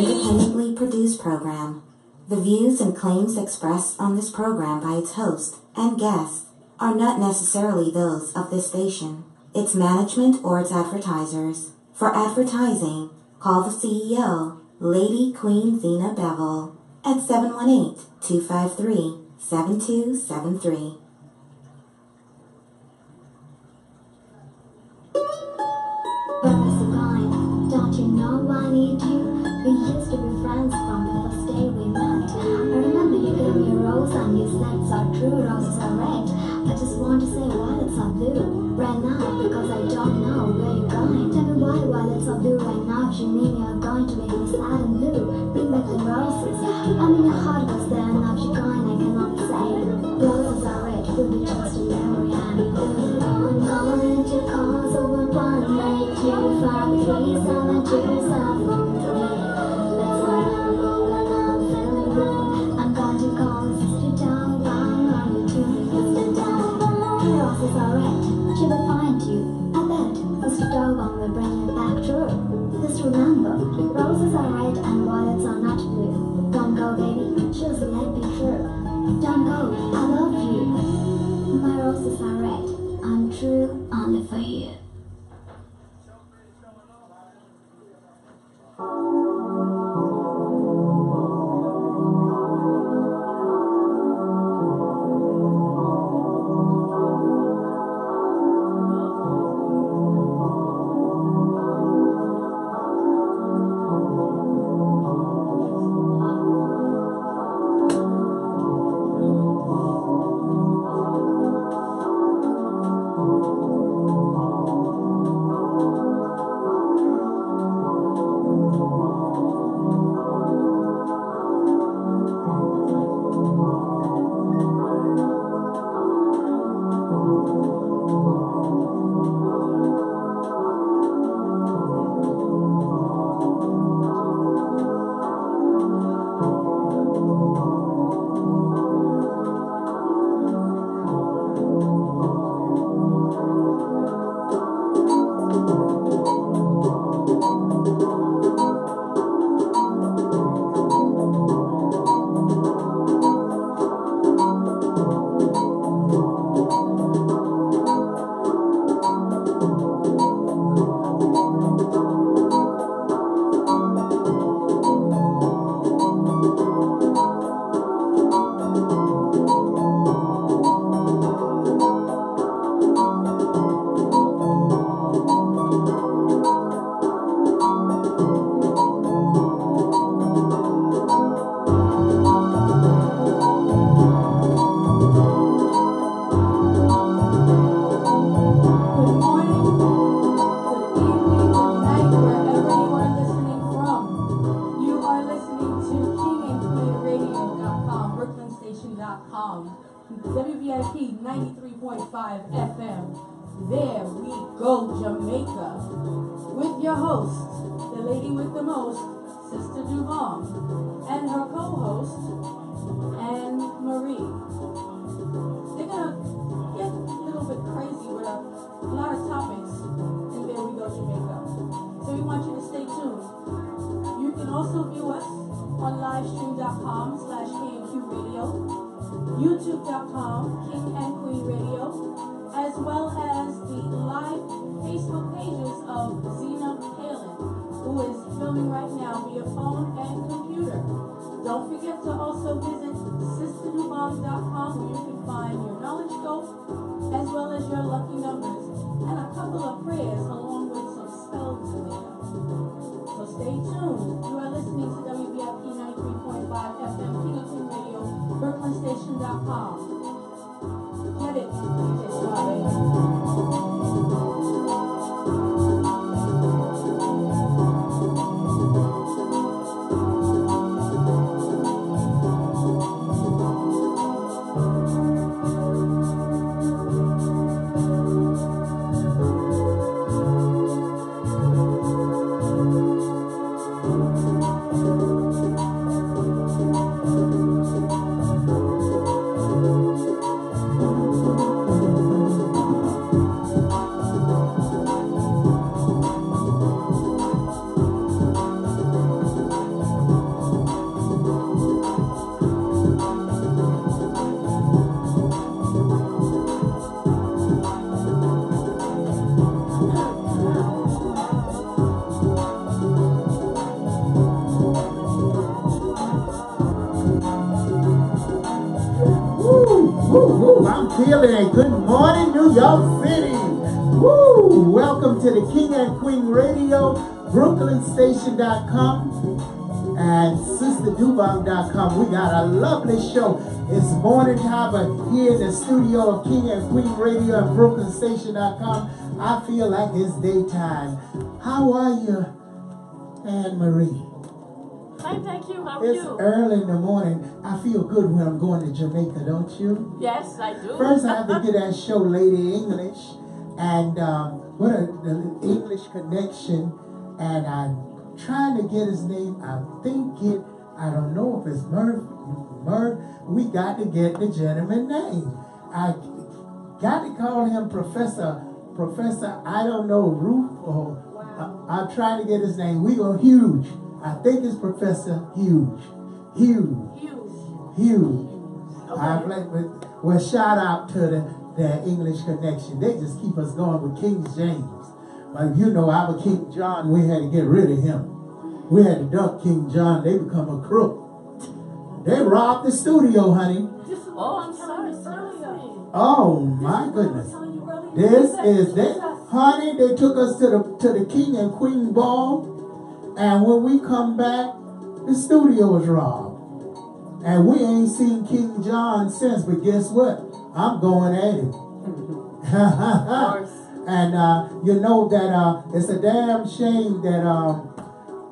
Independently produced program. The views and claims expressed on this program by its host and guests are not necessarily those of this station, its management, or its advertisers. For advertising, call the CEO, Lady Queen Zena Bevel, at 718-253-7273. Don't you know I need you? We used to be friends from the first day we met. I remember you gave me a rose and you said it's our true roses are red. I just want to say violets are blue right now because I don't know where you're going. violets are blue right now. You mean you're going to make me sad and blue? Bring back the roses. I mean, your heart was there, now you're gone, I cannot say. Roses are red, will be just a memory and blue. I'm going to call, so 1, 8, 2, 5, 3, 7, 2, 7, 3. Let's run along and I'm feeling blue. I'm going to call Sister Dobong on your tune, Sister Dobong. The roses are red, she will find you. I bet Sister Dobong will bring you back true. Just remember, roses are red and violets are not blue. Don't go, baby, just let me through. Don't go, I love you. My roses are red, I'm true only for you. WVIP 93.5 FM. There we go, Jamaica. With your host, the lady with the most, Sister Dobong, and her co-host, Anne Marie. They're gonna get a little bit crazy with a lot of topics, and there we go, Jamaica. So we want you to stay tuned. You can also view us on livestream.com/KNQ Radio, YouTube.com, King and Queen Radio, as well as the live Facebook pages of Zena Palin, who is filming right now via phone and computer. Don't forget to also visit SisterDobong.com, where you can find your knowledge scope, as well as your lucky numbers, and a couple of prayers along with some spells in there. So stay tuned. You are listening to WVIP 93.5 FM, King and Queen Radio, BrooklynStation.com. Get it, DJ Suave. I'm feeling it. Good morning, New York City. Woo! Welcome to the King and Queen Radio, BrooklynStation.com, and SisterDobong.com. We got a lovely show. It's morning time, but here in the studio of King and Queen Radio and BrooklynStation.com, I feel like it's daytime. How are you, Anne Marie? Fine, thank you. How are It's you? early in the morning. I feel good when I'm going to Jamaica, don't you? Yes, I do. First, I have to get that show, Lady English, and the English Connection, and I'm trying to get his name. I don't know if it's Murph. We got to get the gentleman's name. I got to call him Professor, I don't know, Ruth, or I'm trying to get his name. We go Huge. I think it's Professor Huge. Okay. Well, shout out to the English Connection. They just keep us going with King James. But you know, our King John, we had to get rid of him. We had to duck King John. They become a crook. They robbed the studio, honey. Oh, I'm sorry. Oh my goodness. This is they, honey. They took us to the King and Queen ball, and when we come back, the studio was robbed, and we ain't seen King John since. But guess what? I'm going at him. And you know that it's a damn shame that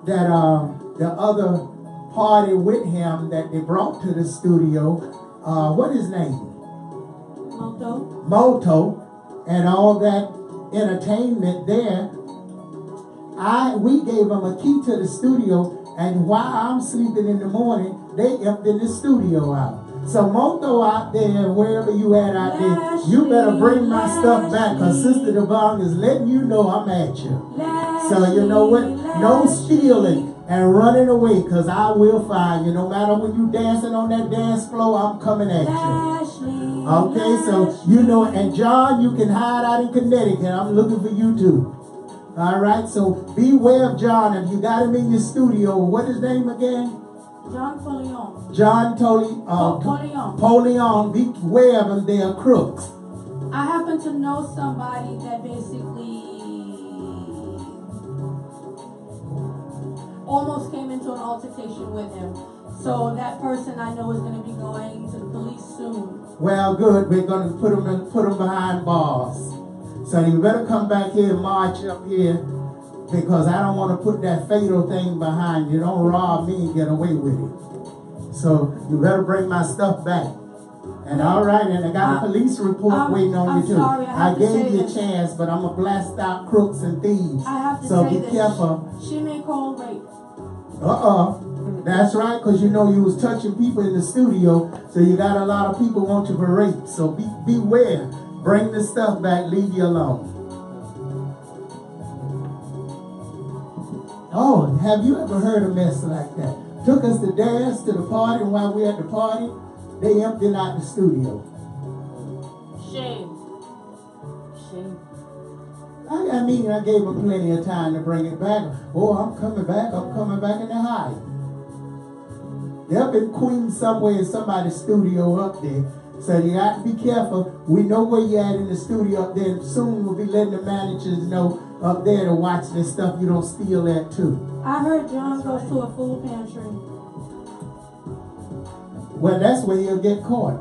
the other party with him that they brought to the studio, what is his name? Moto, and all that entertainment there. We gave them a key to the studio, and while I'm sleeping in the morning, they emptied the studio out. So Moto out there, wherever you at out there, you better bring my stuff back, because Sister Dobong is letting you know I'm at you. So you know what? No stealing and running away, because I will find you. No matter when you dancing on that dance floor, I'm coming at you. Okay, so you know, and John, you can hide out in Connecticut. I'm looking for you too. All right, so beware of John. If you got him in your studio, what is his name again? John Polion. John Polion. Beware of them, they are crooks. I happen to know somebody that basically almost came into an altercation with him. So that person I know is going to be going to the police soon. Well, good. We're going to put them behind bars. So you better come back here and march up here, because I don't want to put that fatal thing behind you. Don't rob me and get away with it. So you better bring my stuff back. And all right, and I got a police report waiting on you too. Sorry, I gave you a chance, but I'm going to blast out crooks and thieves. I have to so say be careful. She may call rape. That's right, because you know you was touching people in the studio, so you got a lot of people want you for rape. So beware. Bring the stuff back, leave you alone. Oh, have you ever heard a mess like that? Took us to dance to the party, and while we were at the party, they emptied out the studio. Shame. I mean, I gave them plenty of time to bring it back. Oh, I'm coming back in the high. They're up in Queens somewhere in somebody's studio up there. So you got to be careful. We know where you're at in the studio up there. Soon we'll be letting the managers know up there to watch this stuff. You don't steal that too. I heard John goes to a food pantry. Well, that's where you'll get caught.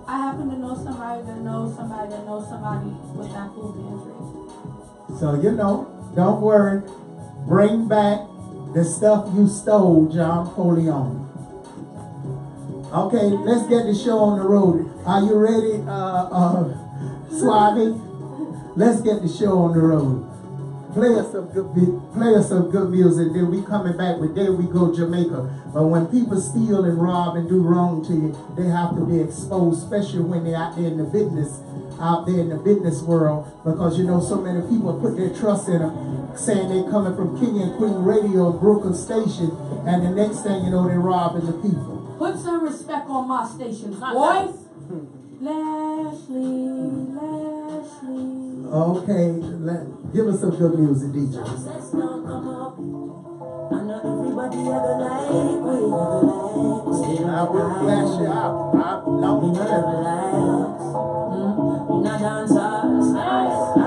I happen to know somebody that knows somebody that knows somebody with that food pantry. So you know, don't worry. Bring back the stuff you stole, John Polion. Okay, let's get the show on the road. Are you ready, Suave? Let's get the show on the road. Play us some good music. Then we coming back with There We Go Jamaica. But when people steal and rob and do wrong to you, they have to be exposed, especially when they're out there in the business world, because you know so many people put their trust in them, saying they're coming from King and Queen Radio and Brooklyn Station, and the next thing you know, they're robbing the people. Put some respect on my station, boys. Lashley. Okay, give us some good music, DJ. I know everybody ever like we I will flash you out. never likes. We not dancers. I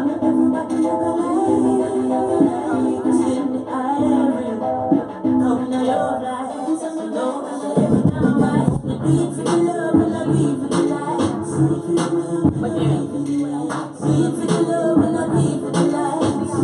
know everybody ever like we spin the iron. Come now your life. So know that every now I beat for the love and I beat for the lights. Beat for the love and I beat for the lights.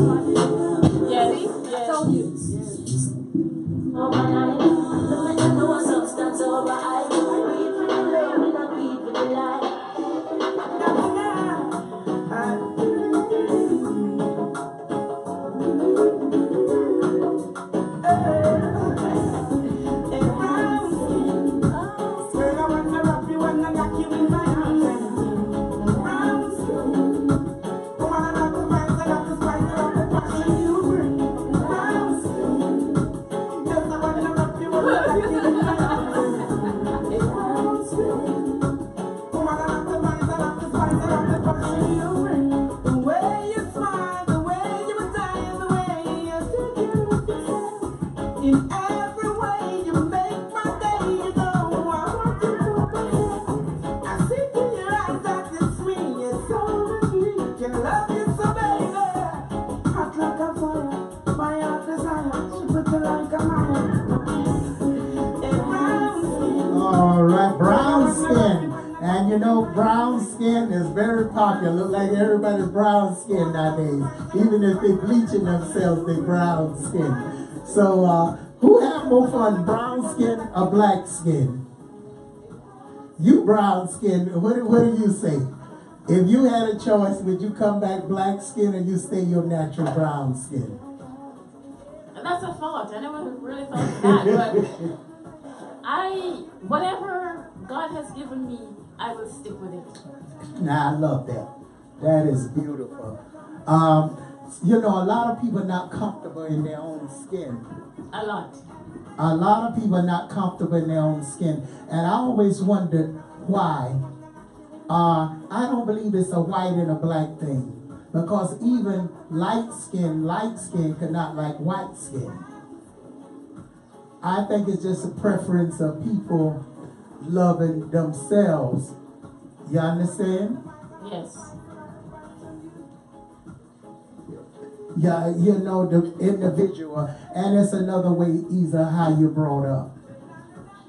In every way you make my day, you know I want you to believe. I see in your eyes that it's me, it's so sweet. Can love you so, baby. Hot like a fire, my heart desire. She put you like a all right, brown skin. And you know, brown skin is very popular. Look like everybody's brown skin nowadays. Even if they bleaching themselves, they brown skin. So, who have more fun, brown skin or black skin? You brown skin, what do you say? If you had a choice, would you come back black skin or you stay your natural brown skin? And that's a thought. I never really thought of that, but whatever God has given me, I will stick with it. Nah, I love that. That is beautiful. You know, a lot of people are not comfortable in their own skin. A lot. A lot of people are not comfortable in their own skin. And I always wondered why. I don't believe it's a white and a black thing. Because even light skin cannot like white skin. I think it's just a preference of people loving themselves. You understand? Yes. Yeah, you know, the individual. And it's another way either how you're brought up.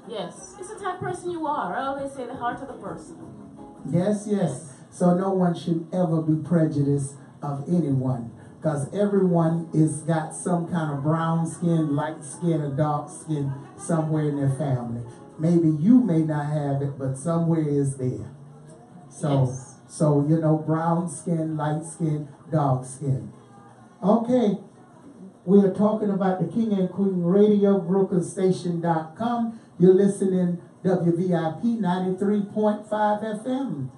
Yes. It's the type of person you are. I always say the heart of the person. Yes, yes. So no one should ever be prejudiced of anyone. Because everyone is got some kind of brown skin, light skin, or dark skin somewhere in their family. Maybe you may not have it, but somewhere is there. So, yes. So you know, brown skin, light skin, dark skin. Okay, we are talking about the King and Queen Radio, BrooklynStation.com. You're listening WVIP 93.5 FM.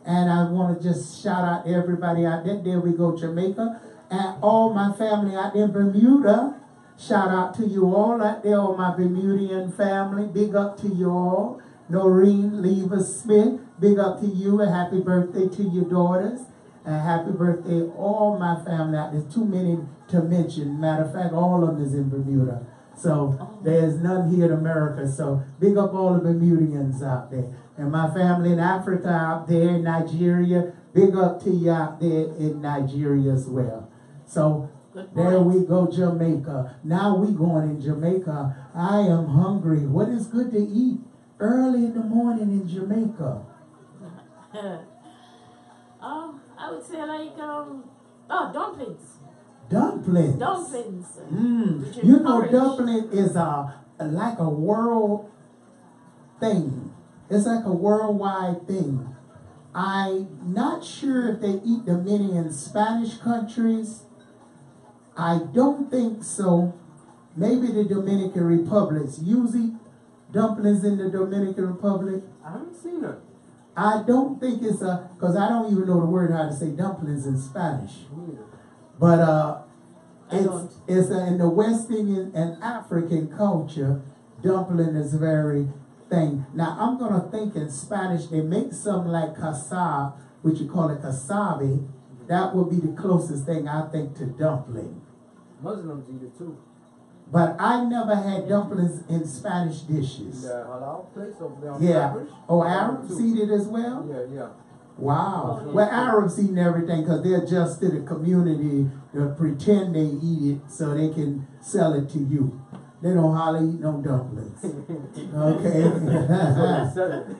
And I want to just shout out everybody out there. There we go, Jamaica. And all my family out there in Bermuda. Shout out to you all out there, all my Bermudian family. Big up to you all. Noreen Lever Smith, big up to you. And happy birthday to your daughters. And happy birthday all my family out there. Too many to mention. Matter of fact, all of them is in Bermuda. So there's none here in America. So big up all the Bermudians out there. And my family in Africa out there, in Nigeria, big up to you out there in Nigeria as well. So there we go, Jamaica. Now we going in Jamaica. I am hungry. What is good to eat early in the morning in Jamaica? I would say like dumplings. Dumplings. Dumplings. You know, dumpling is like a world thing. It's like a worldwide thing. I'm not sure if they eat them many in Spanish countries. I don't think so. Maybe the Dominican Republic. You eat dumplings in the Dominican Republic? I haven't seen it. I don't think it's because I don't even know the word how to say dumplings in Spanish. But it's in the West Indian and African culture, dumpling is very thing. Now I'm gonna think in Spanish they make something like cassava, which you call it cassave. That would be the closest thing I think to dumpling. Muslims eat it too. But I never had dumplings in Spanish dishes. The halal place over there on Yeah. Oh, Arabs eat it as well? Yeah. Wow. Well, Arabs eat everything because they're just to the community to pretend they eat it so they can sell it to you. They don't hardly eat no dumplings. Okay?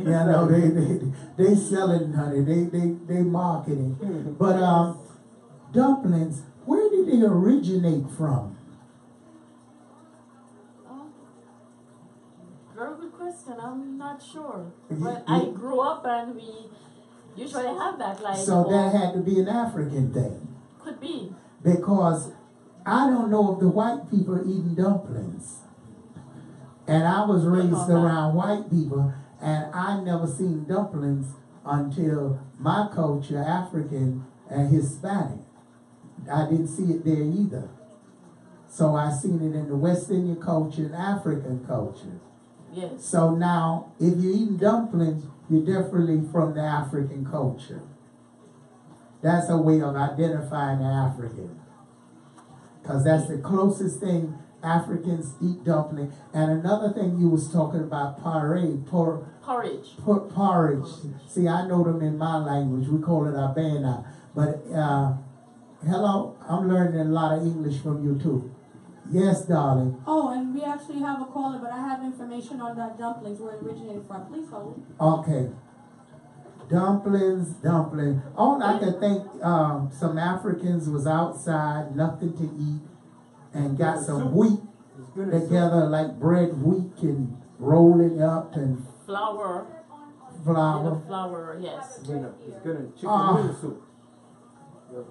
Yeah, no, they selling, honey. They marketing. But dumplings, where did they originate from? Very good question. I'm not sure. But I grew up and we usually have that. Like, so that had to be an African thing. Could be. Because I don't know if the white people are eating dumplings. And I was raised around white people, and I never seen dumplings until my culture, African and Hispanic. I didn't see it there either. So I seen it in the West Indian culture and African culture. Yes. So now, if you're eating dumplings, you're definitely from the African culture. That's a way of identifying the African. Because that's the closest thing Africans eat dumpling. And another thing you was talking about Porridge. Porridge. See, I know them in my language. We call it avena. But hello, I'm learning a lot of English from you too. Yes, darling. Oh, and we actually have a caller, but I have information on that dumplings, where it originated from. Please hold. Okay. Dumplings. All I could think, some Africans was outside, nothing to eat, and got some wheat together, like bread wheat, and roll it up and Flour. Flour, yes. It's good in chicken noodle soup.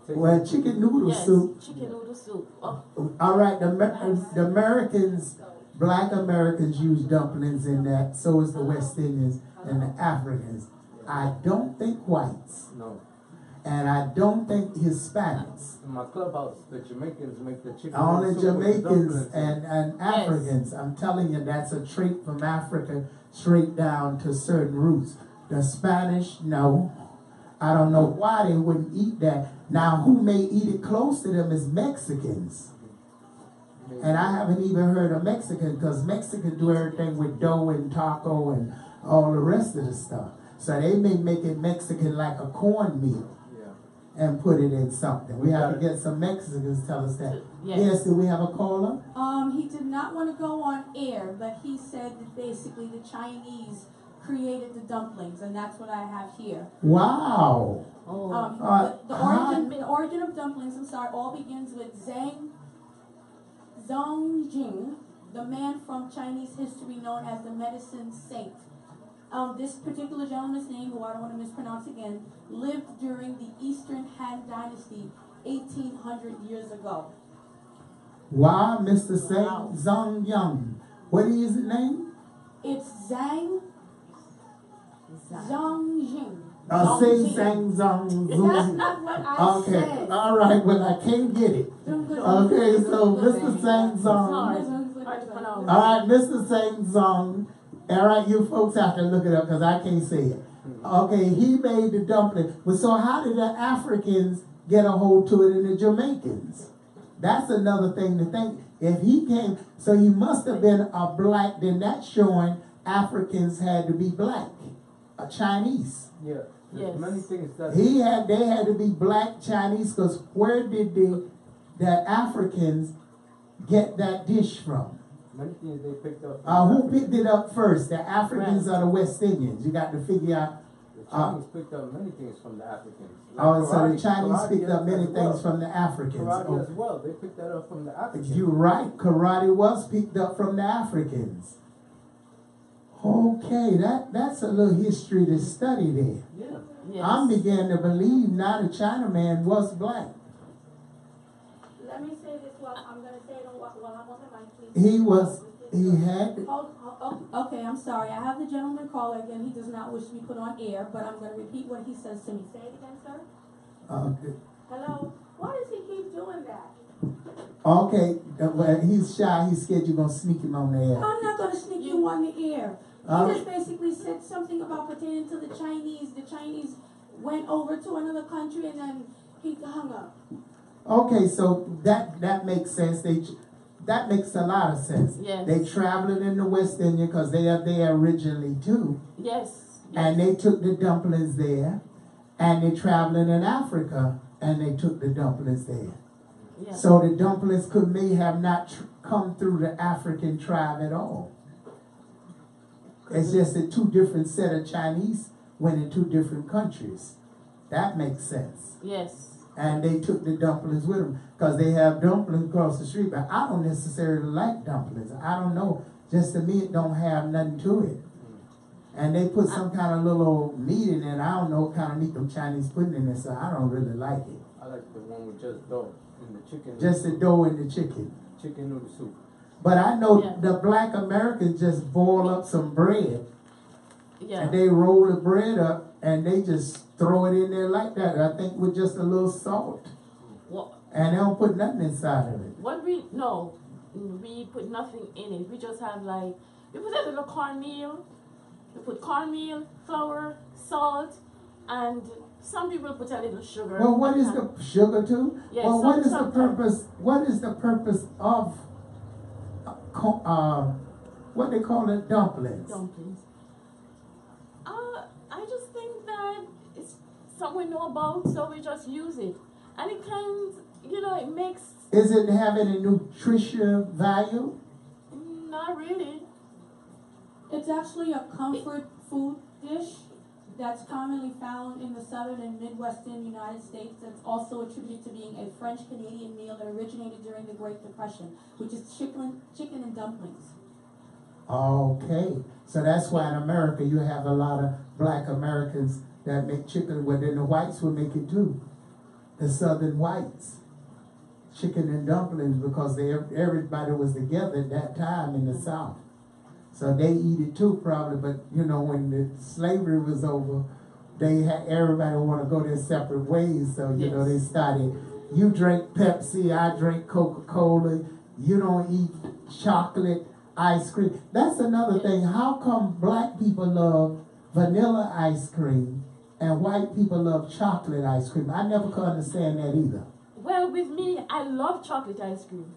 Well, chicken noodle soup. Chicken noodle soup. Oh. All right, the Americans, black Americans use dumplings in that. So is the West Indians and the Africans. I don't think whites. No. And I don't think Hispanics. In my clubhouse, the Jamaicans make the chicken Only noodle soup with the Jamaicans dumplings. and Africans. I'm telling you, that's a trait from Africa straight down to certain roots. The Spanish, no. I don't know why they wouldn't eat that. Now, who may eat it close to them is Mexicans. And I haven't even heard of Mexican, because Mexicans do everything with dough and taco and all the rest of the stuff. So they may make it Mexican like a cornmeal and put it in something. We have to get some Mexicans tell us that. Yes, do we have a caller? He did not want to go on air, but he said that basically the Chinese created the dumplings, and that's what I have here. Wow. The origin of dumplings, all begins with Zhong Jing, the man from Chinese history known as the medicine saint. This particular gentleman's name, who I don't want to mispronounce again, lived during the Eastern Han Dynasty 1800 years ago. Wow, Mr. Zhang Yang. What is his name? It's Zhang Jing. That's not what I said. All right, well, I can't get it. Okay, so Mr. Sang Zong. All right, Mr. Sang Zong. All right, you folks have to look it up because I can't say it. Okay, he made the dumpling. But so how did the Africans get a hold to it and the Jamaicans? That's another thing to think. If he came, so he must have been a black, then that's showing Africans had to be black, a Chinese. Yeah, yes. Many things that they had to be black Chinese, because where did the Africans get that dish from? Many things they picked up. Who picked it up first? The Africans or the West Indians? You got to figure out. The Chinese picked up many things from the Africans. Like so the Chinese picked up many things from the Africans. Karate as well. They picked that up from the Africans. You're right. Karate was picked up from the Africans. Okay, that's a little history to study there. Yeah. Yes. I'm beginning to believe now the Chinaman was black. Let me say this while I'm going to say it while I'm on the mic, please. He had... Okay, I'm sorry. I have the gentleman caller again. He does not wish to be put on air, but I'm going to repeat what he says to me. Say it again, sir. Okay. Hello? Why does he keep doing that? Okay, well, he's shy. He's scared you're going to sneak him on the air. I'm not going to sneak you on the air. He just basically said something about pertaining to the Chinese. The Chinese went over to another country and then he hung up. Okay, so that makes sense. That makes a lot of sense. Yes. They traveled in the West Indian because they are there originally too. Yes. And they took the dumplings there. And they traveling in Africa and they took the dumplings there. Yes. So the dumplings may have not come through the African tribe at all. It's just a two different set of Chinese went in two different countries. That makes sense. Yes. And they took the dumplings with them because they have dumplings across the street. But I don't necessarily like dumplings. I don't know. Just to me, it don't have nothing to it. And they put some kind of little meat in it. I don't know what kind of meat them Chinese putting in it, so I don't really like it. I like the one with just dough and the chicken. Just the dough and the chicken. Chicken noodle soup. But I know the black Americans just boil up some bread. Yeah. And they roll the bread up and they just throw it in there like that. I think with just a little salt. What? And they don't put nothing inside of it. We put nothing in it. We just have we put a little cornmeal. We put cornmeal, flour, salt, and some people put a little sugar. Well, what is the sugar too? Yes, well, what is the purpose? What is the purpose of what they call it, dumplings? Dumplings. I just think that it's something we know about, so we just use it. And it can, it makes... Is it have any nutrition value? Not really. It's actually a comfort food dish that's commonly found in the southern and midwestern United States. That's also attributed to being a French-Canadian meal that originated during the Great Depression, which is chicken and dumplings. Okay. So that's why in America you have a lot of black Americans that make chicken, well then the whites would make it too. The southern whites. Chicken and dumplings, because everybody was together at that time in the South. So they eat it too probably, but when the slavery was over, everybody want to go their separate ways. So, they started, you drink Pepsi, I drink Coca-Cola, you don't eat chocolate, ice cream. That's another thing. How come black people love vanilla ice cream and white people love chocolate ice cream? I never could understand that either. Well, with me, I love chocolate ice cream.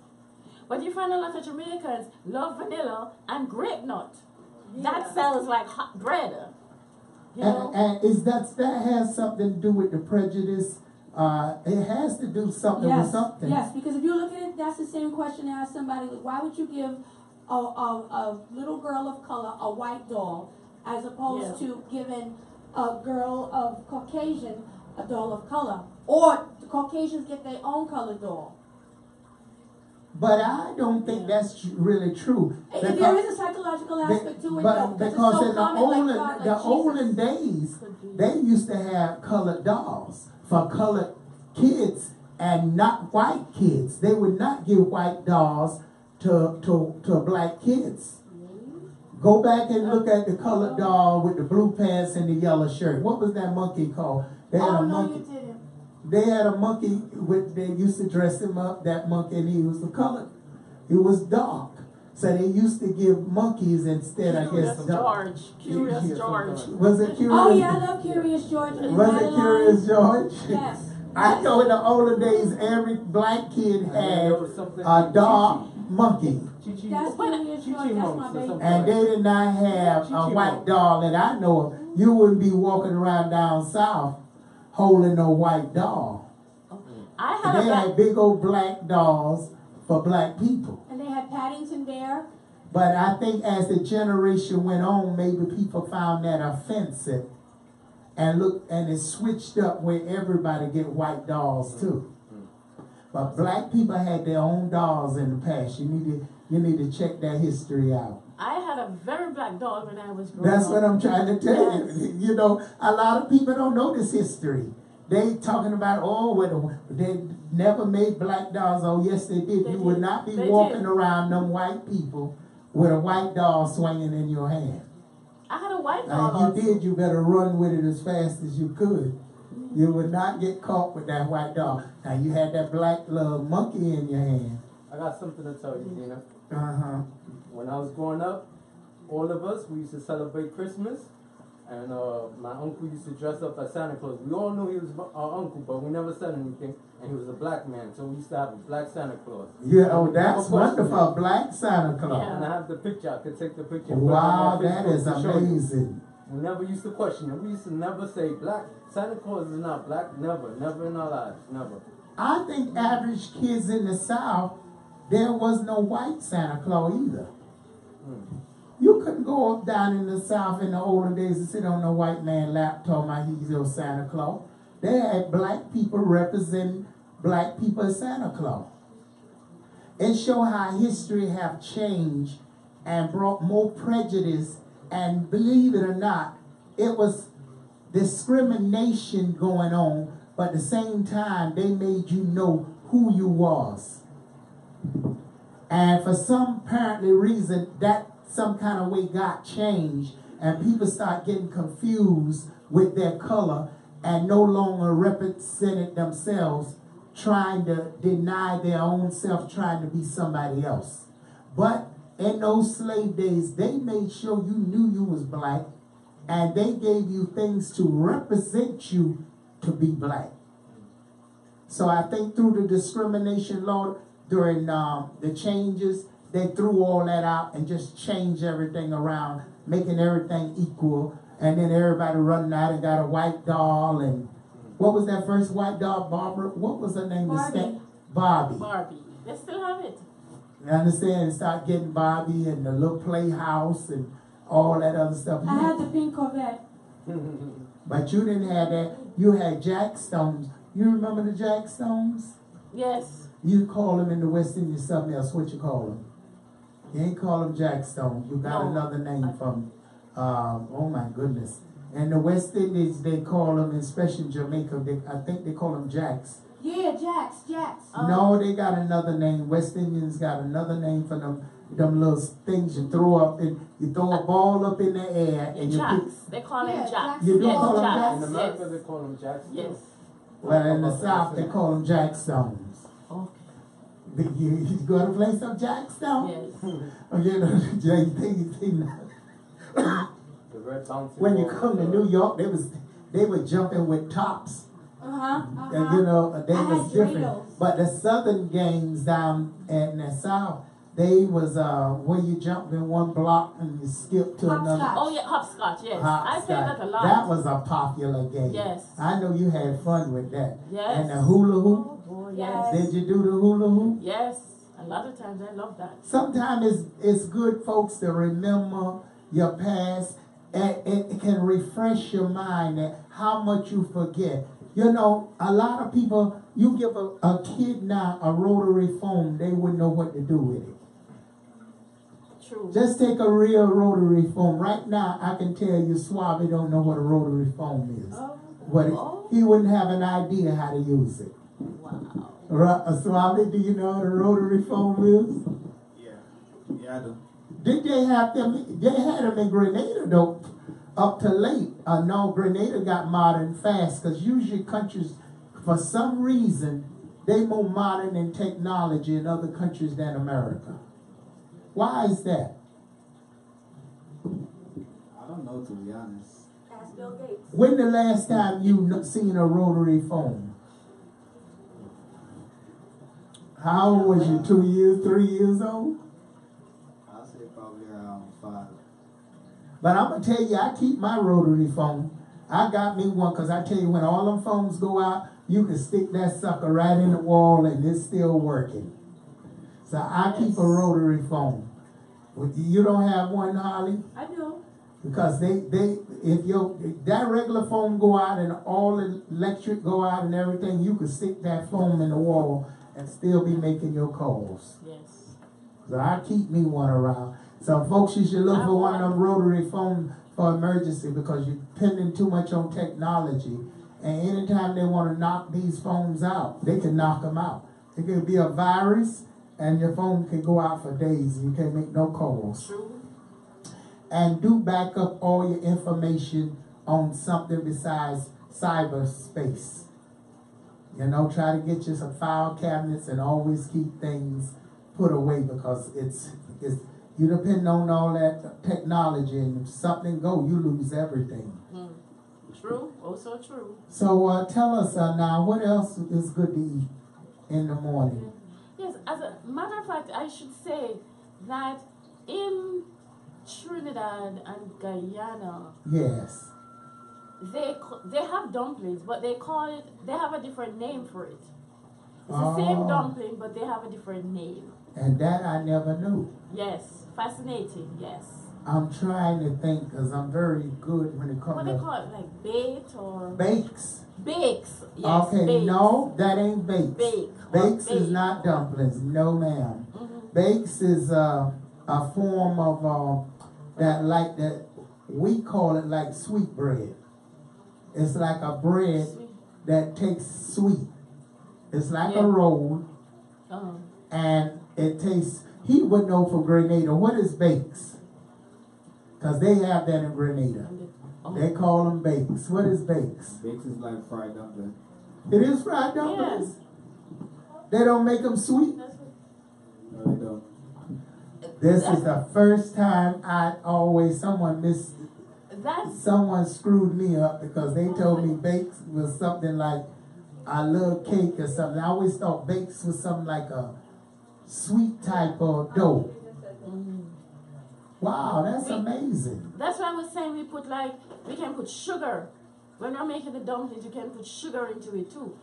But you find a lot of Jamaicans love vanilla and grape nut. Yeah. That sells like hot bread. And is that has something to do with the prejudice? It has to do something with something. Yes, because if you look at it, that's the same question to ask somebody. Why would you give a little girl of color a white doll as opposed to giving a girl of Caucasian a doll of color? Or the Caucasians get their own colored doll. But I don't think that's really true. There is a psychological aspect to it, though. Because in the olden days, they used to have colored dolls for colored kids and not white kids. They would not give white dolls to black kids. Go back and look at the colored doll with the blue pants and the yellow shirt. What was that monkey called? They had a monkey. They had a monkey they used to dress him up, that monkey, and he was the color. He was dark. So they used to give monkeys instead, Curious George. Was it Curious? Oh yeah, I love Curious George. Was it Curious George? Yes. I know in the older days, every black kid had a dark monkey. That's Curious George. That's my baby. And they did not have a white doll that I know of. You wouldn't be walking around down south holding no white doll. They had big old black dolls for black people. And they had Paddington Bear. But I think as the generation went on, maybe people found that offensive. And it switched up where everybody get white dolls too. But black people had their own dolls in the past. You need to check that history out. I had a very black doll when I was growing up. That's what I'm trying to tell you. A lot of people don't know this history. They talking about, they never made black dolls. Oh, yes, they did. You would not be walking around them white people with a white doll swinging in your hand. I had a white doll. If you did, you better run with it as fast as you could. You would not get caught with that white doll. Now, you had that black little monkey in your hand. I got something to tell you, Dina. When I was growing up, all of us, we used to celebrate Christmas. And my uncle used to dress up as Santa Claus. We all knew he was our uncle, but we never said anything. And he was a black man, so we used to have a black Santa Claus. Yeah, that's wonderful, black Santa Claus. Yeah. And I have the picture. I could take the picture. Wow, that is amazing. We never used to question it. We used to never say black. Santa Claus is not black. Never in our lives. Never. I think average kids in the South, there was no white Santa Claus either. You couldn't go up down in the South in the olden days and sit on a white man lap talking about he's your Santa Claus. They had black people representing black people as Santa Claus. It shows how history have changed and brought more prejudice. And believe it or not, it was discrimination going on, but at the same time, they made you know who you was. And for some apparently reason, that some kind of way got changed, and people start getting confused with their color and no longer represented themselves, trying to deny their own self, trying to be somebody else. But in those slave days, they made sure you knew you was black, and they gave you things to represent you to be black. So I think through the discrimination law during the changes, they threw all that out and just changed everything around, making everything equal. And then everybody running out and got a white doll. And what was that first white doll, Barbara? What was her name? Barbie. Barbie. Barbie. They still have it. You understand? And start getting Barbie and the little playhouse and all that other stuff. I had the pink Corvette. But you didn't have that. You had Jack Stones. You remember the Jack Stones? Yes. You call them in the West Indies something else. What you call them? You ain't call them Jack Stones. You got another name from, oh my goodness. And the West Indies, they call them, especially in Jamaica, I think they call them Jacks. Yeah, Jacks. No, they got another name. West Indians got another name for them little things you throw up, and you throw a ball up in the air, and you Jacks. pick. They call them Jacks. You do Yes, call them Jacks. Jacks? In America, Yes. they call them Jacks. Yes. Well, in the South, they call them Jack Stones. Okay. You going to play some Jack Stone? Yes. Oh, you know, you think The red bouncy when you ball, come to New York, they were jumping with tops. And, you know, they I was had different. Doritos. But the southern games down in the South, they was where you jump in one block and you skip to another. Hopscotch. Oh yeah, hopscotch. Yes. I Hopscotch. played that a lot. That was a popular game. Yes. I know you had fun with that. Yes. And the hula hoop. Oh, boy, Yes. yes. Did you do the hula hoop? Yes. A lot of times I love that. Sometimes it's good, folks, to remember your past. And it can refresh your mind at how much you forget. You know, a lot of people, you give a kid now a rotary phone, they wouldn't know what to do with it. True. Just take a real rotary phone. Right now, I can tell you, Suave don't know what a rotary phone is. Oh. He wouldn't have an idea how to use it. Wow. Suave, do you know what a rotary phone is? Yeah, I do. Did they have them? They had them in Grenada, though, up to late. No, Grenada got modern fast, because usually countries, for some reason, they more modern in technology in other countries than America. Why is that? I don't know, to be honest. Ask Bill Gates. When the last time you seen a rotary phone? How old was you? 2 years, 3 years old? I'll say probably around 5. But I'm going to tell you, I keep my rotary phone. I got me one, because I tell you, when all them phones go out, you can stick that sucker right in the wall and it's still working. So I keep a rotary phone. You don't have one, Holly? I do. Because if that regular phone go out and all the electric go out and everything, you can stick that phone in the wall and still be making your calls. Yes. So I keep me one around. So folks, you should look for one of them rotary phones for emergency, because you're depending too much on technology. And anytime they want to knock these phones out, they can knock them out. It could be a virus, and your phone can go out for days and you can't make no calls. True. And do back up all your information on something besides cyberspace. You know, try to get you some file cabinets and always keep things put away, because it's you depend on all that technology, and if something go, you lose everything. True. Also true. So tell us now, what else is good to eat in the morning? Yes, as a matter of fact, I should say that in Trinidad and Guyana, Yes. they have dumplings, but they have a different name for it. It's the same dumpling, but they have a different name. And that I never knew. Yes, fascinating, yes. I'm trying to think, because I'm very good when it comes What to they call it, like baked or? bakes. Bakes, yes. Okay, bakes. no, that ain't bakes. Bake. Bakes is not dumplings, no ma'am. Bakes is a form of that we call it like sweet bread. It's like a bread that tastes sweet. It's like a roll, and it tastes. He would know from Grenada. What is bakes? Because they have that in Grenada. They call them bakes. What is bakes? Bakes is like fried dumpling. It is fried dumplings. Yes. They don't make them sweet. No, they don't. This is the first time someone screwed me up, because they told me bakes was something like a little cake or something. I always thought bakes was something like sweet type of dough. Wow, that's amazing. That's why I was saying we can put sugar. When you're making the dumplings, you can put sugar into it too.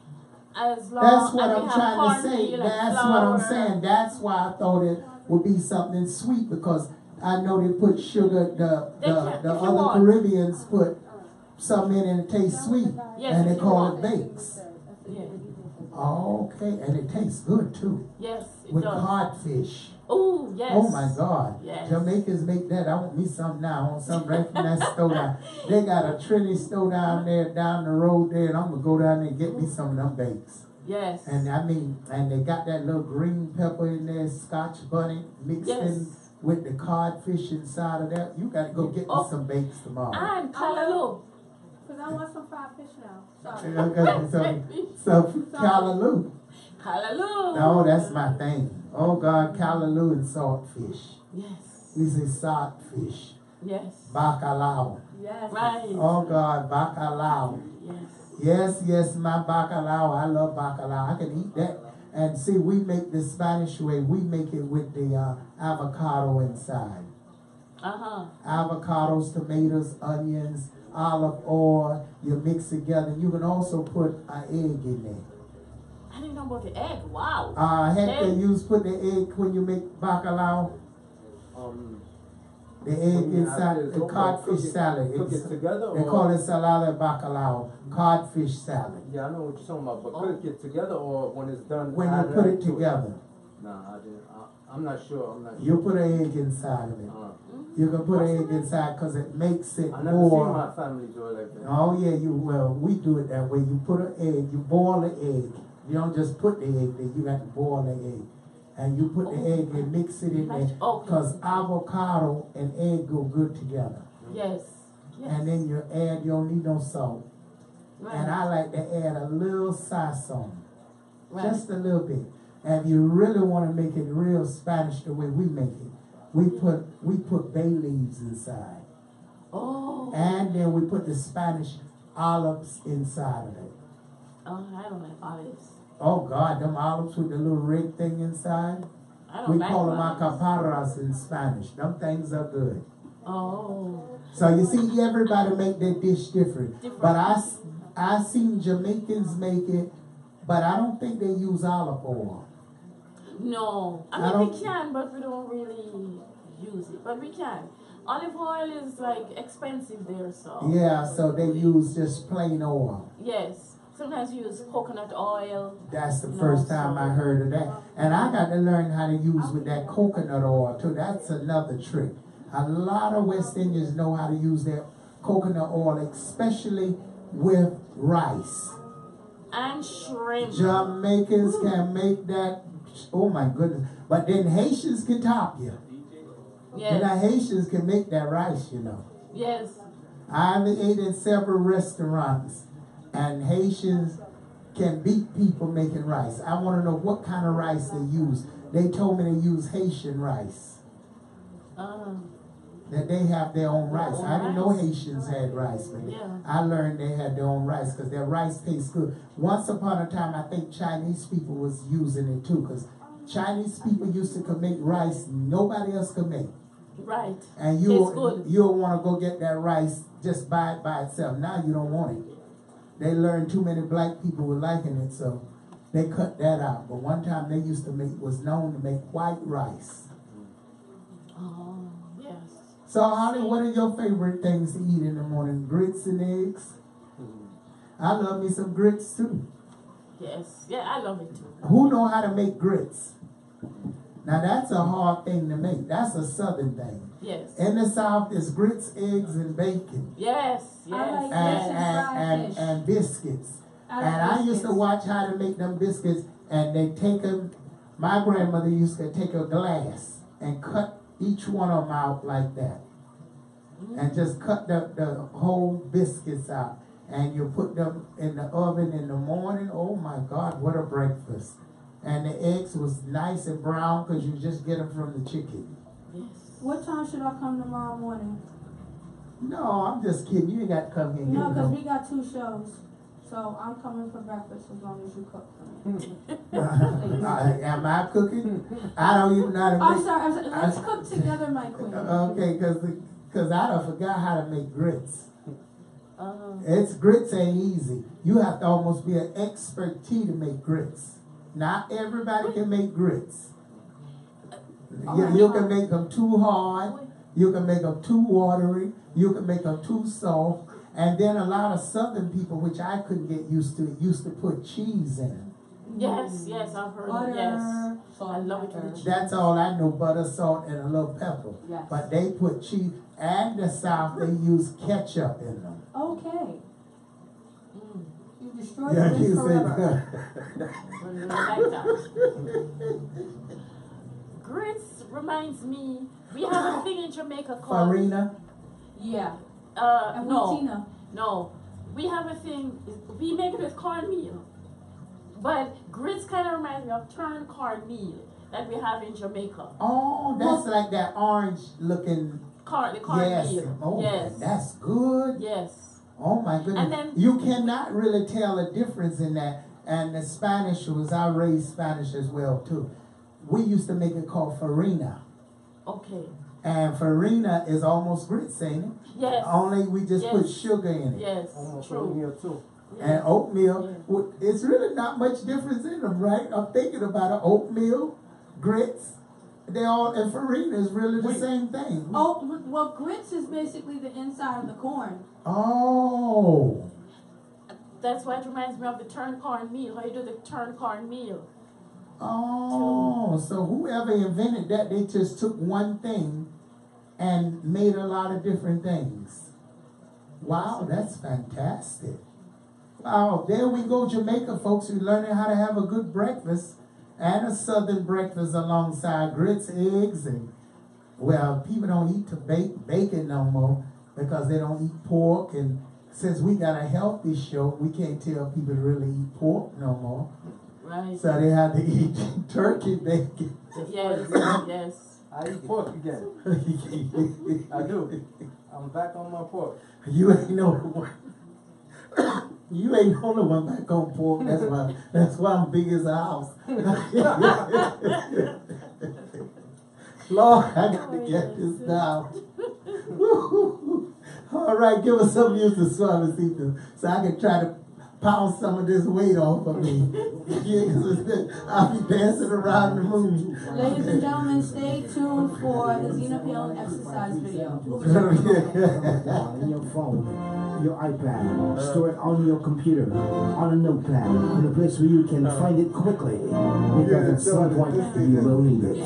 As long That's what as I'm trying to say. That's what I'm saying. That's why I thought it would be something sweet, because I know they put sugar. The other Caribbeans put something in and it tastes sweet, and they call it bakes. Yeah. Oh, okay, and it tastes good too. Yes, it with does. codfish. Oh, yes. Oh my God. Yes. Jamaicans make that. I want me some now. I want some right from that store down. They got a Trinity store down there, down the road there, and I'm going to go down there and get me some of them bakes. Yes. And I mean, and they got that little green pepper in there, scotch bunny mixed in with the codfish inside of that. You got to go get me some bakes tomorrow. And callaloo. Because I want some fried fish now. Sorry. So callaloo. Callaloo. Oh, that's my thing. Oh God, callaloo and saltfish. Yes. We say saltfish. Yes. Bacalao. Yes. Right. Oh God, bacalao. Yes. Yes, my bacalao. I love bacalao. I can eat that. And see, we make the Spanish way. We make it with the avocado inside. Uh-huh. Avocados, tomatoes, onions, olive oil. You mix it together. You can also put an egg in there. I didn't know about the egg. Wow. Hector, you put the egg when you make bacalao. The egg inside the codfish salad. Cook it together, They call it salada bacalao, codfish salad. Yeah, I know what you're talking about, but cook it together or when it's done? When you put it together. Nah, I didn't. I'm not sure. You put an egg inside of it. You can put an egg inside because it makes it I never more. seen my family do it like that. Oh yeah, we do it that way. You put an egg, you boil the egg. You don't just put the egg there, you got to boil the egg. And you put the egg and mix it in there because avocado and egg go good together. Yes. And then you don't need no salt. Right. And I like to add a little sazon. Right. Just a little bit. And if you really want to make it real Spanish the way we make it, we put bay leaves inside. Oh. And then we put the Spanish olives inside of it. Oh, I don't like olives. Oh God, them olives with the little red thing inside. We call them alcaparras in Spanish. Them things are good. Oh. So you see, everybody make their dish different. But I seen Jamaicans make it, but I don't think they use olive oil. No. I mean, we can, but we don't really use it. But we can. Olive oil is like expensive there, so. Yeah, so they use just plain oil. Yes. Sometimes you use coconut oil. That's the first time I heard of that. And I got to learn how to use with that coconut oil too. That's another trick. A lot of West Indians know how to use their coconut oil, especially with rice. And shrimp. Jamaicans can make that. Oh my goodness. But then Haitians can top you. Yes. And the Haitians can make that rice, you know. Yes. I've ate in several restaurants. And Haitians can beat people making rice. I want to know what kind of rice they use. They told me they use Haitian rice. That they have their own rice. I didn't know Haitians had rice, but I learned they had their own rice because their rice tastes good. Once upon a time, I think Chinese people was using it too, because Chinese people used to make rice nobody else could make. Right. And you'll want to go get that rice, just buy it by itself. Now you don't want it. They learned too many black people were liking it, so they cut that out. But one time they used to was known to make white rice. Oh, yes. So, Holly, what are your favorite things to eat in the morning? Grits and eggs? I love me some grits, too. Yes. Yeah, I love it, too. Who know how to make grits? Now, that's a hard thing to make. That's a southern thing. Yes. In the South, it's grits, eggs, and bacon. Yes, yes. And biscuits. And I used to watch how to make them biscuits, and they take them. My grandmother used to take a glass and cut each one of them out like that. And just cut the whole biscuits out. And you put them in the oven in the morning. Oh my God, what a breakfast. And the eggs was nice and brown because you just get them from the chicken. Yes. What time should I come tomorrow morning? No, I'm just kidding. You ain't got to come here. No, because we got 2 shows. So so I'm coming for breakfast as long as you cook for me. Am I cooking? I don't even know how to make. I'm sorry. Let's cook together, my queen. Okay, because I done forgot how to make grits. It's grits ain't easy. You have to almost be an expertise to make grits. Not everybody can make grits. You can make them too hard. You can make them too watery. You can make them too soft. And then a lot of southern people, which I couldn't get used to put cheese in them. Yes, I've heard Butter, of yes. salt, I love pepper. it. That's all I know, butter, salt, and a little pepper. Yes. But they put cheese, and the South, they use ketchup in them. Okay. You destroyed Yeah, this you forever. Grits reminds me, we have a thing in Jamaica called Farina. Yeah. No. We have a thing, we make it with cornmeal. But grits kind of reminds me of turned cornmeal that we have in Jamaica. Oh, that's like that orange looking. The cornmeal. Yes. Oh, yes. That's good. Yes. Oh my goodness. And then, you cannot really tell a difference in that. And the Spanish I raised Spanish as well too. We used to make it called farina. Okay. And farina is almost grits, ain't it? Yes. Only we just put sugar in it. Yes. Almost True. oatmeal too. And oatmeal, it's really not much difference in them, right? I'm thinking about it. Oatmeal, grits, and farina is really the same thing. Oh, well, grits is basically the inside of the corn. Oh. That's why it reminds me of the turned cornmeal. How you do the turned cornmeal. Oh, so whoever invented that, they just took one thing and made a lot of different things. Wow, that's fantastic. Wow, there we go, Jamaica folks. We're learning how to have a good breakfast and a southern breakfast alongside grits, eggs, and, well, people don't eat bacon no more because they don't eat pork. And since we got a healthy show, we can't tell people to really eat pork no more. Right. So they have to eat turkey bacon. Yes, yes. I eat pork again. I do. I'm back on my pork. You ain't no one. You ain't the only one back on pork. That's why I'm big as a house. Lord, I got to get this down. All right, give us some music, Suavecito, so I can try to pound some of this weight off of me. I'll be dancing around the moon. Ladies and gentlemen, stay tuned for the Xenophilia exercise video. On your phone, your iPad, store it on your computer, on a notepad, in a place where you can find it quickly, because at some point you will need it.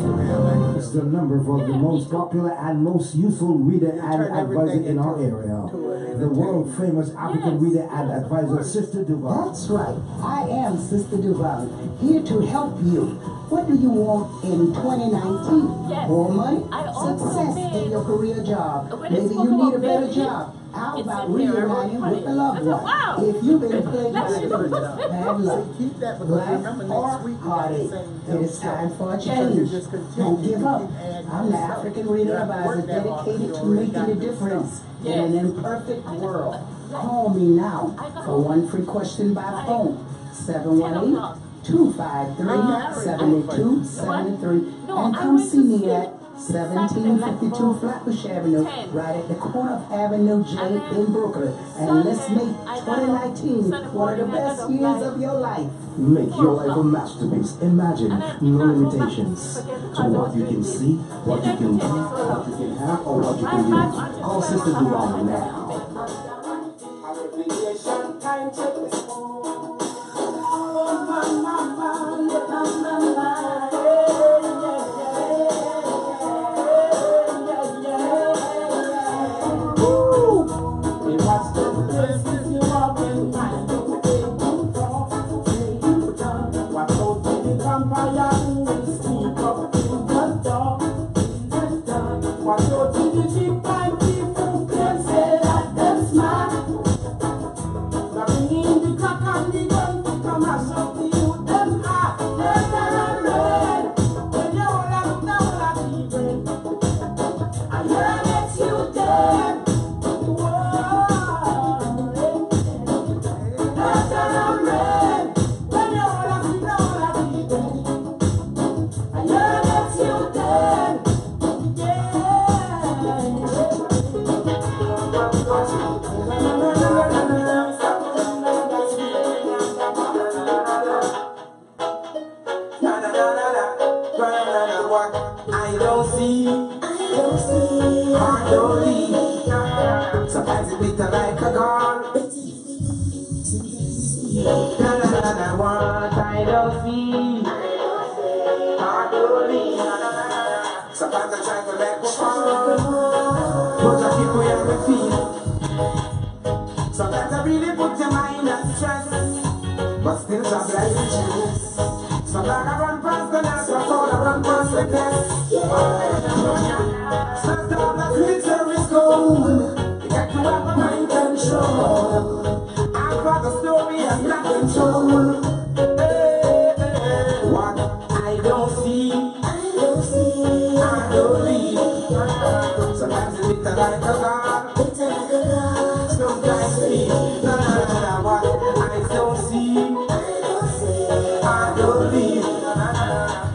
It's the number for the most popular and most useful reader and advisor in our area. The world famous African reader and advisor, Sister Dobong. That's right. I am Sister Dobong, here to help you. What do you want in 2019? Yes. More money? also Success made- in your career job? When Maybe it's you need a about better baby, job. How it's about in here, reuniting honey. with the loved I said, one? wow. If you've been plagued by That's bad luck, Keep that because life remember or next week we got the heartache, same it is time for a change. Don't give up. I'm the African reader advisor dedicated to making a difference in an imperfect world. Call me now for one free question by phone. 718-253-7273 and come see me at 1752 Flatbush Avenue, right at the corner of Avenue J in Brooklyn. And let's make 2019 one of the best years of your life. Make your life a masterpiece. Imagine no limitations to what you can see, what you can do, what you can have, or what you can use. Call Sister Dobong now. What what I don't see, I don't leave. Sometimes it bitter like a gun. What I don't see, I don't leave. Sometimes I try to let go on, but I keep where I feel. Sometimes I really put your mind at stress, but still I'm blessed. Sometimes I run past the nest, but all I run past the test. Sometimes the future is gold. You got to have a mind control. I've got a story and not control. What I don't see, I don't leave. Sometimes it's bitter like a god. Sometimes it's what I don't see, I don't leave.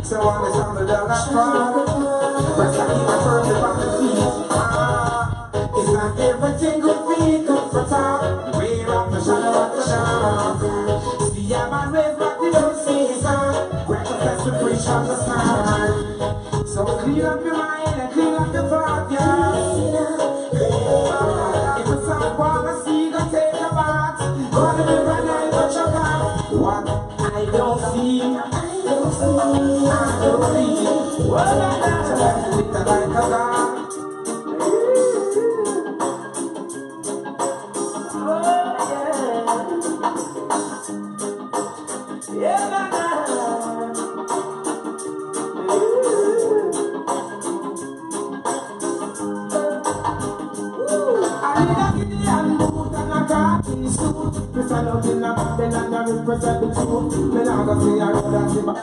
So I'm a stumble down a frog, but I keep my firm up on the feet. It's not everything good feet good for talk. Way off the shadow of the shark. See a man raised back the old season. Break a fest to preach on the start. So clean up your mind and clean up your thought, yeah. If it's not wanna see, go take a bath. Go to the river and touch your back. What I don't see, I don't see. What I don't see, sometimes it's like a god. Represent the truth, then I'm gonna see I know that's in my...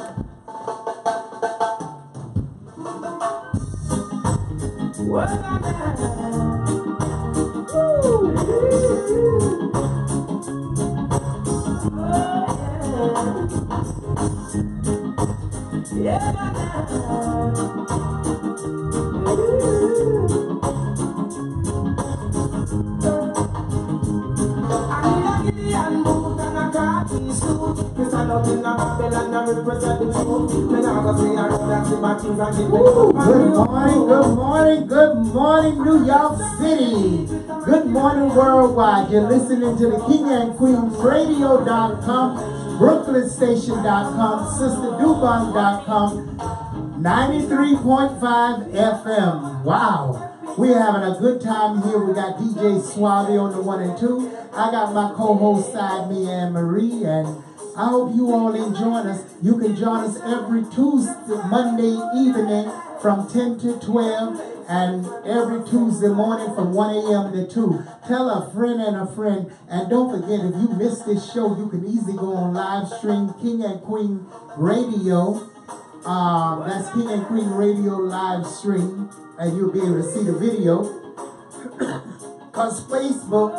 Good morning, New York City. Good morning, worldwide. You're listening to the King and Queens Radio.com, BrooklynStation.com, SisterDobong.com, 93.5 FM. Wow. We're having a good time here. We got DJ Suave on the 1 and 2. I got my co-host side me, Anne Marie, and I hope you all enjoy us. You can join us every Tuesday, Monday evening from 10 to 12, and every Tuesday morning from 1 a.m. to 2. Tell a friend and a friend. And don't forget, if you missed this show, you can easily go on live stream King and Queen Radio. That's King and Queen Radio live stream, and you'll be able to see the video. Because Facebook,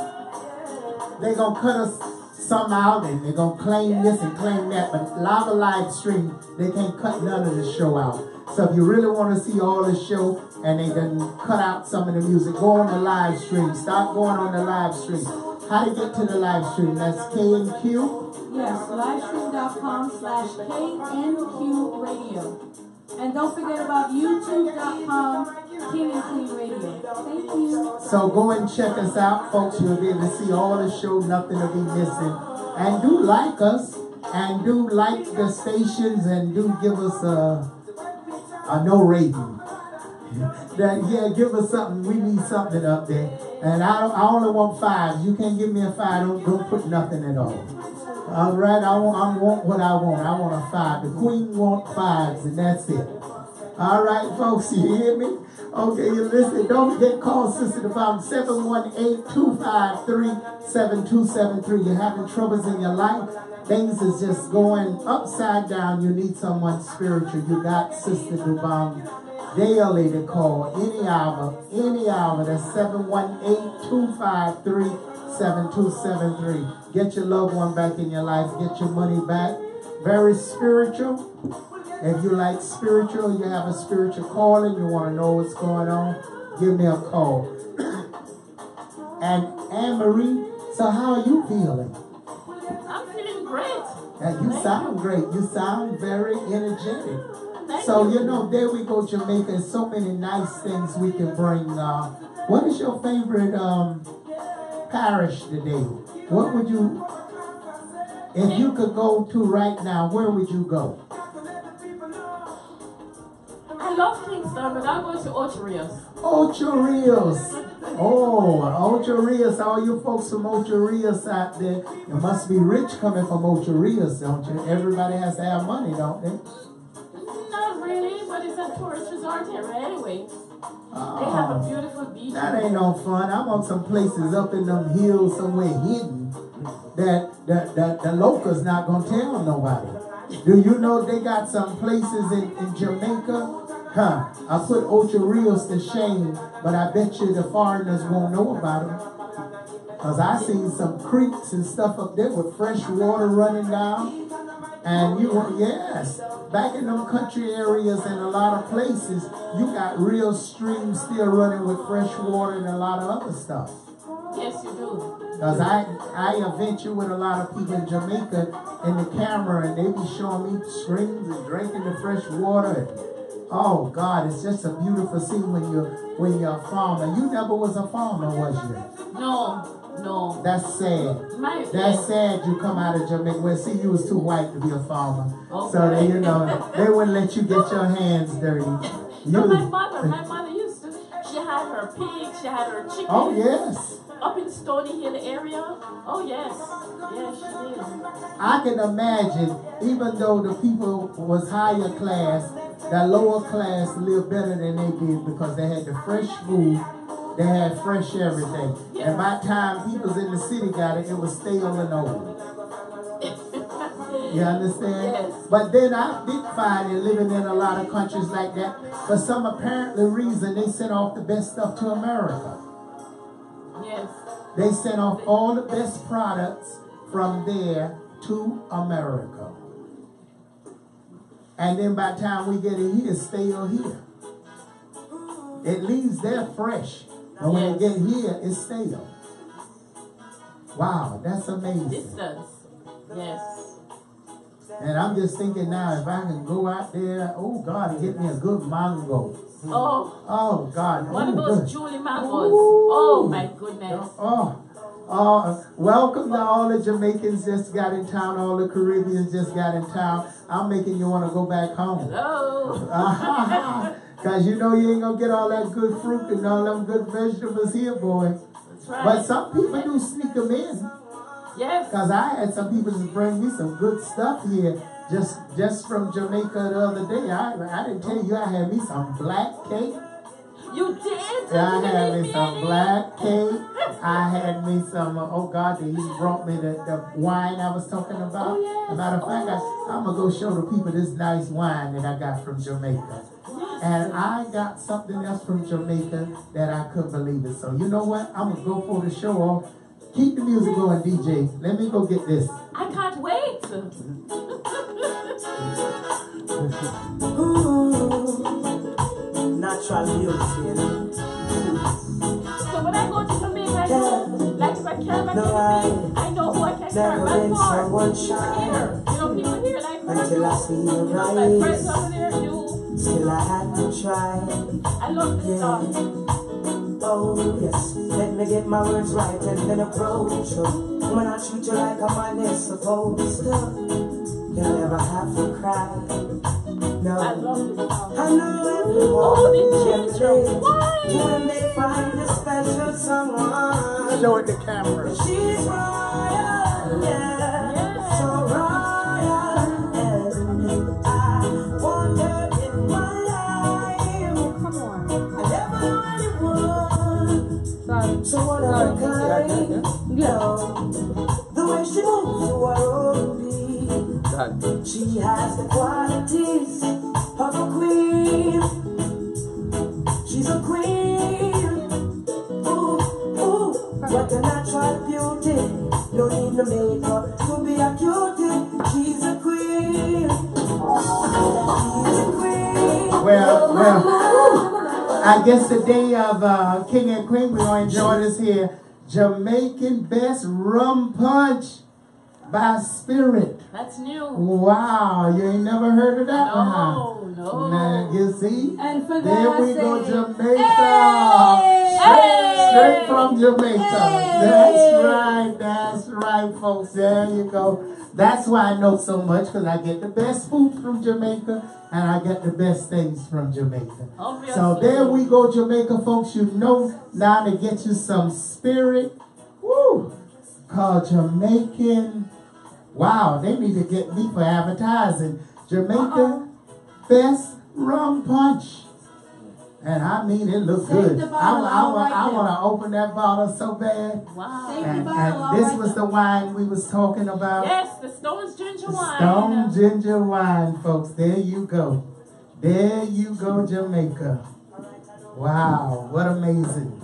they're going to cut us some out, and they're going to claim this and claim that. But live stream, they can't cut none of the show out. So if you really want to see all the show and they done cut out some of the music, go on the live stream. Start going on the live stream. How to get to the live stream? That's KNQ? Yes, livestream.com/KNQ Radio. And don't forget about youtube.com King and Queen Radio. Thank you. So go and check us out, folks. You'll be able to see all the show, nothing will be missing. And do like us, and do like the stations, and do give us a no rating. Give us something. We need something up there. And I only want 5. You can't give me a 5. Don't put nothing at all. All right, I want what I want. I want a 5. The Queen wants 5s, and that's it. All right, folks, you hear me? Okay, you listen. Don't forget, call Sister Dobong 718-253-7273. You're having troubles in your life. Things is just going upside down. You need someone spiritual. You got Sister Dobong daily to call any hour. That's 718-253-7273. Get your loved one back in your life. Get your money back. Very spiritual. If you like spiritual, you have a spiritual calling, you want to know what's going on, give me a call. And Anne Marie, so how are you feeling? I'm feeling great. You sound great. You sound very energetic. Thank So, you know, there we go, Jamaica. So many nice things we can bring. What is your favorite parish today? What would you, if you could go to right now, where would you go? I love Kingston, but I'll go to Ocho Rios. Ocho Rios. Oh, Ocho Rios. All you folks from Ocho Rios out there, you must be rich coming from Ocho Rios, don't you? Everybody has to have money, don't they? Not really, but it's a tourist resort area anyway. Oh, they have a beautiful beach. That ain't no fun. I'm on some places up in them hills somewhere hidden that the locals not going to tell nobody. Do you know they got some places in Jamaica? Huh, I put Ocho Rios to shame, but I bet you the foreigners won't know about them. Because I seen some creeks and stuff up there with fresh water running down. And yes, back in them country areas and a lot of places, you got real streams still running with fresh water and a lot of other stuff. Yes, you do. Because I adventure with a lot of people in Jamaica in the camera, and they be showing me streams and drinking the fresh water. Oh God, it's just a beautiful scene when you're a farmer. You never was a farmer, was you? No. That's sad. That's sad you come out of Jamaica. Well, see, you was too white to be a farmer. Okay. So they, they wouldn't let you get your hands dirty. No, my mother used to, she had her pigs, she had her chickens. Oh yes. Up in Stony Hill area. Oh yes. Yes, she did. I can imagine, even though the people was higher class, the lower class lived better than they did because they had the fresh food, they had fresh everything. Yes. And by the time people in the city got it, it was stale and old. You understand? Yes. But then I did find in living in a lot of countries like that, for some apparently reason, they sent off the best stuff to America. Yes. They sent off all the best products from there to America. And then by the time we get it here, it's stale here. It leaves there fresh. But when it get here, it's stale. Wow, that's amazing. It does. Yes. And I'm just thinking now, if I can go out there, oh God, and get me a good mango. Oh God. One of those Julie mangoes. Oh my goodness. Welcome to all the Jamaicans just got in town, all the Caribbeans just got in town. I'm making you want to go back home. Hello. Because you know you ain't going to get all that good fruit and all them good vegetables here, boy. That's right. But some people do sneak them in. Yes. Because I had some people just bring me some good stuff here just from Jamaica the other day. I didn't tell you I had me some black cake. You did? I had me some black cake. I had me some, oh God, he brought me the wine I was talking about. Oh, yes. As a matter of fact, I'm going to go show the people this nice wine that I got from Jamaica. Yes. And I got something else from Jamaica that I couldn't believe it. So you know what? I'm going to go for the show off. Keep the music going, DJ. Let me go get this. I can't wait. Natural beauty. So when I go to Jamaica, like if I carry my baby, I know who I can carry my for. Here, people here like until I see you my friends over there, you. Still I had to try. I love this song. Oh yes, let me get my words right and then approach you. When I treat you like a man is supposed to, you'll never have to cry. No, I love this song. I know everyone. Oh, the children. Why? When they find a special someone, Show it to camera. she's royal, yeah. Yes. So royal, and I want her in my life. Come on. I never knew anyone so what I'm kind. No, the way she moves to her own beat, she has the qualities of a queen. She's a queen. Ooh, ooh, what a natural beauty. No need no makeup to be a cutie. She's a queen. She's a queen. Well, I guess the day of King and Queen, we're going to enjoy this here Jamaican best rum punch. by spirit. That's new. Wow, you ain't never heard of that one, huh? No. Now, you see? And for that, There we I go, say, Jamaica. hey! Straight from Jamaica. Hey! That's right, folks. There you go. That's why I know so much, because I get the best food from Jamaica and I get the best things from Jamaica. Obviously. So there we go, Jamaica, folks. You know now to get you some spirit. Woo! Called Jamaican. Wow, they need to get me for advertising. Jamaica Best Rum Punch. And I mean, it looks good. I want to open that bottle so bad. Wow. And this was the wine we was talking about. Yes, the Stone's ginger wine. Stone ginger wine, folks. There you go. There you go, Jamaica. Wow, what amazing.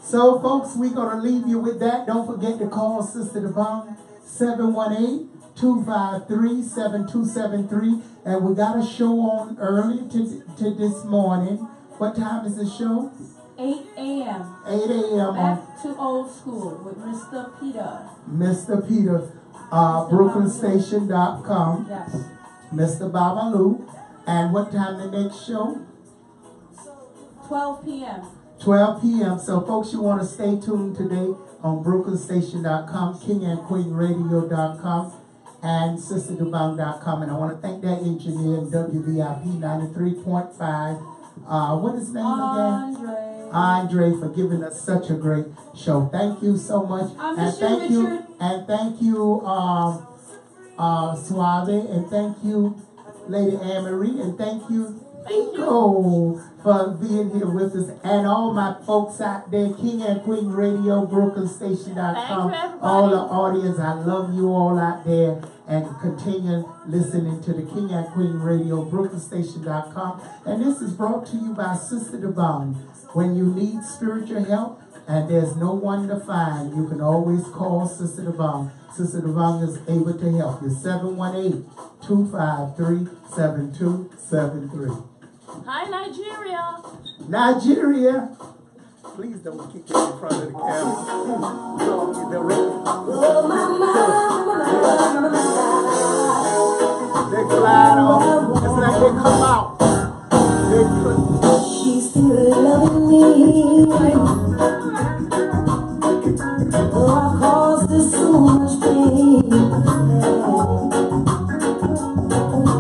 So, folks, we're going to leave you with that. Don't forget to call Sister Dobong, 718-253-7273. And we got a show on early to this morning. What time is the show? 8 a.m. 8 a.m. Back to old school with Mr. Peter. Mr. Peter, BrooklynStation.com. Yes. Mr. Babalu. And what time the next show? 12 p.m. 12 p.m. So, folks, you want to stay tuned today on BrooklynStation.com, KingandQueenRadio.com, and SisterDobong.com. And I want to thank that engineer, WVIP 93.5. What is his name again? Andre, for giving us such a great show. Thank you so much. And thank you, Suave, and thank you, Lady Anne-Marie, and thank you, Nico, for being here with us, and all my folks out there, King and Queen Radio, BrooklynStation.com, all the audience, I love you all out there, and continue listening to the King and Queen Radio, BrooklynStation.com, and this is brought to you by Sister Dobong. When you need spiritual help, and there's no one to find, you can always call Sister Dobong. Sister Dobong is able to help you. 718-253-7273. Hi, Nigeria. Nigeria. Please don't kick it in front of the camera. They glide off. It's like they come out. She's still loving me. Oh, I caused her so much pain.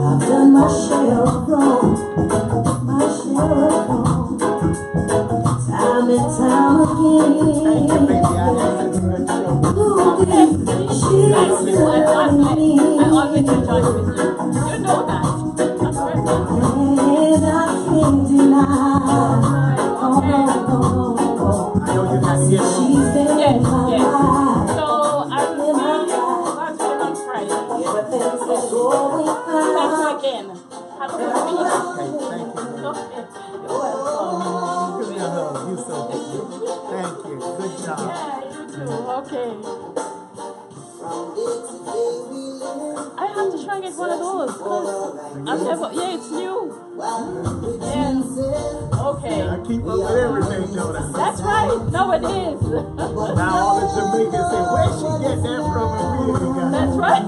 I've done my share of wrong. Time and time again. She's loving me. I always enjoy with you. You know that. And I can't deny. She's there in my life. So I will see you on Friday. Everything's going fine. Thank you again. Have a good week. Okay. You're welcome. Give me a hug. You so good. Thank you. Good job. Yeah, you too. Okay. I have to try and get one of those. I've never, yeah, it's new. Yes. Okay. I keep up with everything, don't I? That's right. No, it is. Now all the Jamaicans say, where'd she get that from? That's right.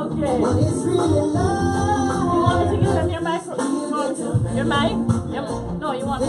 Okay. You want me to give them your microphone? Your mic? No, you want